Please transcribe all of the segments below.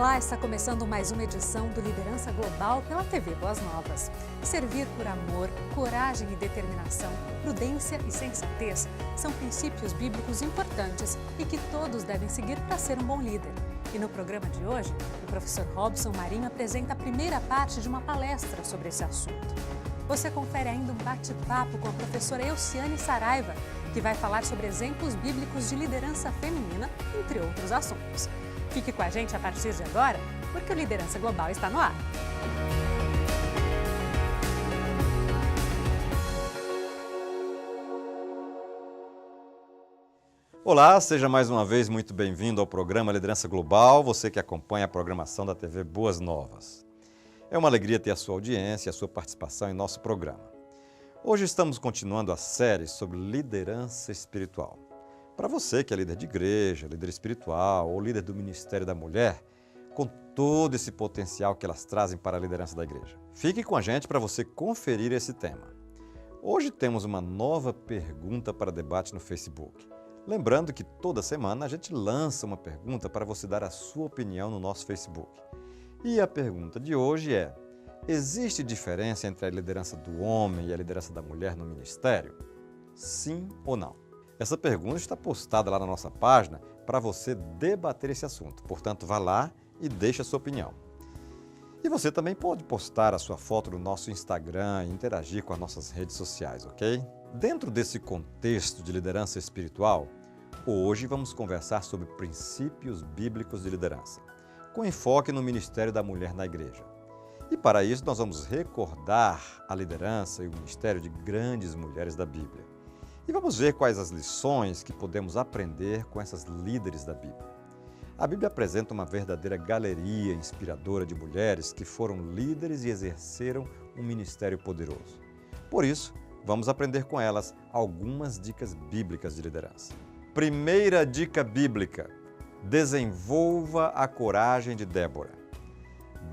Olá, está começando mais uma edição do Liderança Global pela TV Boas Novas. Servir por amor, coragem e determinação, prudência e sensatez são princípios bíblicos importantes e que todos devem seguir para ser um bom líder. E no programa de hoje, o professor Robson Marinho apresenta a primeira parte de uma palestra sobre esse assunto. Você confere ainda um bate-papo com a professora Elciane Saraiva, que vai falar sobre exemplos bíblicos de liderança feminina, entre outros assuntos. Fique com a gente a partir de agora, porque o Liderança Global está no ar. Olá, seja mais uma vez muito bem-vindo ao programa Liderança Global, você que acompanha a programação da TV Boas Novas. É uma alegria ter a sua audiência e a sua participação em nosso programa. Hoje estamos continuando a série sobre liderança espiritual. Para você que é líder de igreja, líder espiritual ou líder do Ministério da Mulher, com todo esse potencial que elas trazem para a liderança da igreja. Fique com a gente para você conferir esse tema. Hoje temos uma nova pergunta para debate no Facebook. Lembrando que toda semana a gente lança uma pergunta para você dar a sua opinião no nosso Facebook. E a pergunta de hoje é: existe diferença entre a liderança do homem e a liderança da mulher no ministério? Sim ou não? Essa pergunta está postada lá na nossa página para você debater esse assunto. Portanto, vá lá e deixe a sua opinião. E você também pode postar a sua foto no nosso Instagram e interagir com as nossas redes sociais, ok? Dentro desse contexto de liderança espiritual, hoje vamos conversar sobre princípios bíblicos de liderança, com enfoque no ministério da mulher na igreja. E para isso nós vamos recordar a liderança e o ministério de grandes mulheres da Bíblia. E vamos ver quais as lições que podemos aprender com essas líderes da Bíblia. A Bíblia apresenta uma verdadeira galeria inspiradora de mulheres que foram líderes e exerceram um ministério poderoso. Por isso, vamos aprender com elas algumas dicas bíblicas de liderança. Primeira dica bíblica: desenvolva a coragem de Débora.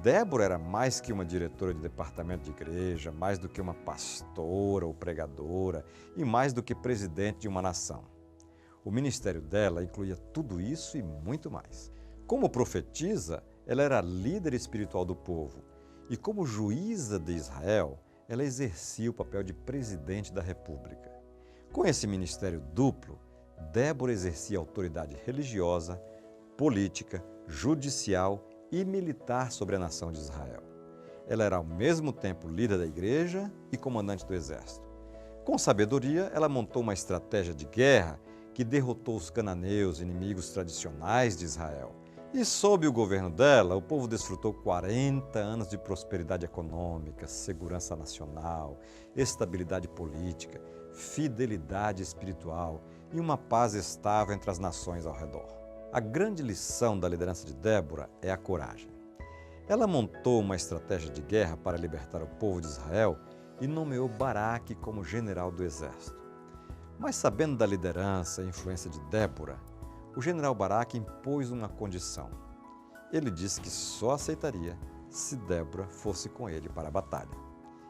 Débora era mais que uma diretora de departamento de igreja, mais do que uma pastora ou pregadora e mais do que presidente de uma nação. O ministério dela incluía tudo isso e muito mais. Como profetisa, ela era líder espiritual do povo e como juíza de Israel, ela exercia o papel de presidente da República. Com esse ministério duplo, Débora exercia autoridade religiosa, política, judicial e militar sobre a nação de Israel. Ela era ao mesmo tempo líder da igreja e comandante do exército. Com sabedoria, ela montou uma estratégia de guerra que derrotou os cananeus, inimigos tradicionais de Israel. E sob o governo dela, o povo desfrutou 40 anos de prosperidade econômica, segurança nacional, estabilidade política, fidelidade espiritual e uma paz estável entre as nações ao redor. A grande lição da liderança de Débora é a coragem. Ela montou uma estratégia de guerra para libertar o povo de Israel e nomeou Baraque como general do exército. Mas sabendo da liderança e influência de Débora, o general Baraque impôs uma condição. Ele disse que só aceitaria se Débora fosse com ele para a batalha.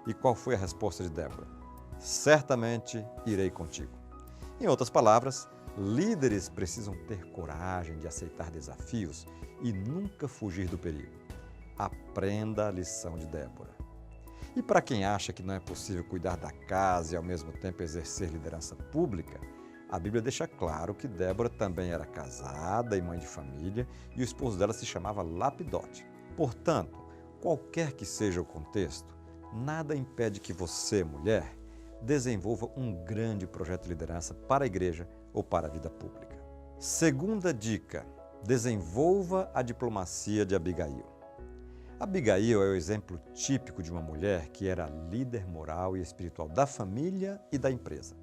E qual foi a resposta de Débora? Certamente irei contigo. Em outras palavras, líderes precisam ter coragem de aceitar desafios e nunca fugir do perigo. Aprenda a lição de Débora. E para quem acha que não é possível cuidar da casa e ao mesmo tempo exercer liderança pública, a Bíblia deixa claro que Débora também era casada e mãe de família e o esposo dela se chamava Lapidote. Portanto, qualquer que seja o contexto, nada impede que você, mulher, desenvolva um grande projeto de liderança para a igreja ou para a vida pública. Segunda dica: desenvolva a diplomacia de Abigail. Abigail é o exemplo típico de uma mulher que era líder moral e espiritual da família e da empresa.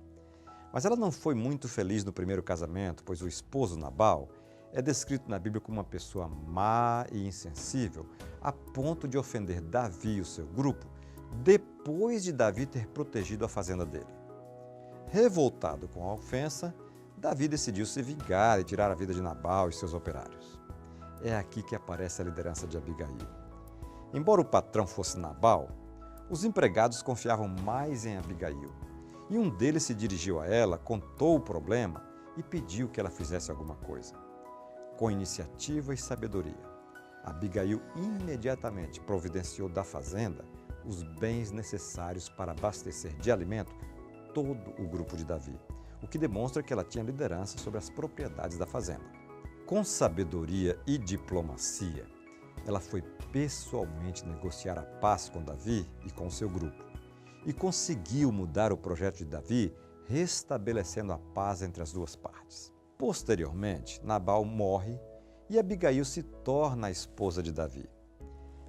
Mas ela não foi muito feliz no primeiro casamento, pois o esposo Nabal é descrito na Bíblia como uma pessoa má e insensível, a ponto de ofender Davi e o seu grupo, depois de Davi ter protegido a fazenda dele. Revoltado com a ofensa, Davi decidiu se vingar e tirar a vida de Nabal e seus operários. É aqui que aparece a liderança de Abigail. Embora o patrão fosse Nabal, os empregados confiavam mais em Abigail. E um deles se dirigiu a ela, contou o problema e pediu que ela fizesse alguma coisa. Com iniciativa e sabedoria, Abigail imediatamente providenciou da fazenda os bens necessários para abastecer de alimento todo o grupo de Davi, o que demonstra que ela tinha liderança sobre as propriedades da fazenda. Com sabedoria e diplomacia, ela foi pessoalmente negociar a paz com Davi e com seu grupo, e conseguiu mudar o projeto de Davi, restabelecendo a paz entre as duas partes. Posteriormente, Nabal morre e Abigail se torna a esposa de Davi.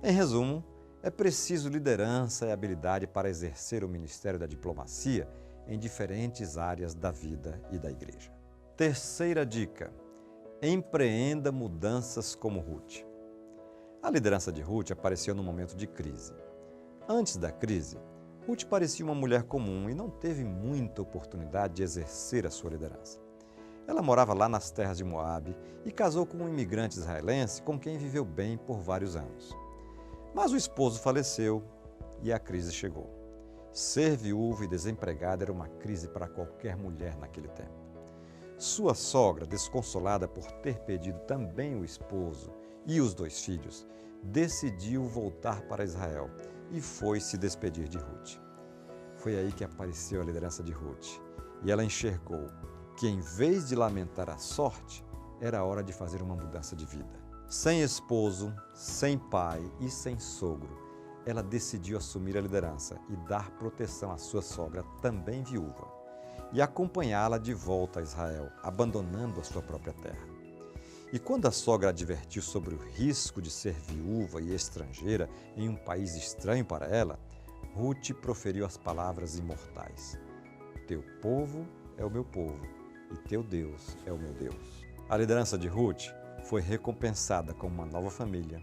Em resumo, é preciso liderança e habilidade para exercer o ministério da diplomacia em diferentes áreas da vida e da igreja. Terceira dica: empreenda mudanças como Ruth. A liderança de Ruth apareceu num momento de crise. Antes da crise, Ruth parecia uma mulher comum e não teve muita oportunidade de exercer a sua liderança. Ela morava lá nas terras de Moabe e casou com um imigrante israelense com quem viveu bem por vários anos. Mas o esposo faleceu e a crise chegou. Ser viúva e desempregada era uma crise para qualquer mulher naquele tempo. Sua sogra, desconsolada por ter perdido também o esposo e os 2 filhos, decidiu voltar para Israel e foi se despedir de Ruth. Foi aí que apareceu a liderança de Ruth e ela enxergou que, em vez de lamentar a sorte, era hora de fazer uma mudança de vida. Sem esposo, sem pai e sem sogro, ela decidiu assumir a liderança e dar proteção à sua sogra, também viúva, e acompanhá-la de volta a Israel, abandonando a sua própria terra. E quando a sogra advertiu sobre o risco de ser viúva e estrangeira em um país estranho para ela, Ruth proferiu as palavras imortais: "Teu povo é o meu povo e teu Deus é o meu Deus." A liderança de Ruth foi recompensada com uma nova família,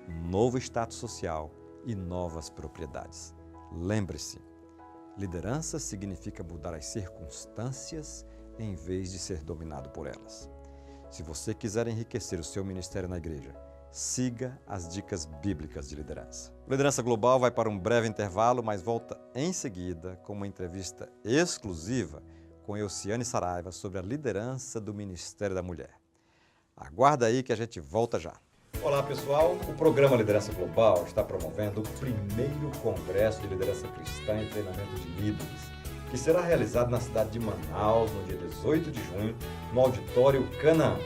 um novo status social e novas propriedades. Lembre-se, liderança significa mudar as circunstâncias em vez de ser dominado por elas. Se você quiser enriquecer o seu ministério na igreja, siga as dicas bíblicas de liderança. O Liderança Global vai para um breve intervalo, mas volta em seguida com uma entrevista exclusiva com Elciane Saraiva sobre a liderança do Ministério da Mulher. Aguarda aí que a gente volta já. Olá pessoal, o programa Liderança Global está promovendo o primeiro Congresso de Liderança Cristã e Treinamento de Líderes, que será realizado na cidade de Manaus no dia 18 de junho, no Auditório Canaã.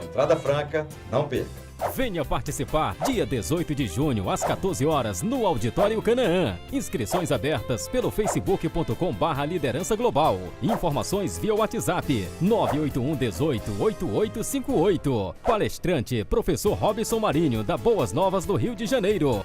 Entrada franca, não perca! Venha participar dia 18 de junho às 14 horas no Auditório Canaã. Inscrições abertas pelo facebook.com/liderança global. Informações via WhatsApp 981 18 8858. Palestrante professor Robson Marinho da Boas Novas do Rio de Janeiro.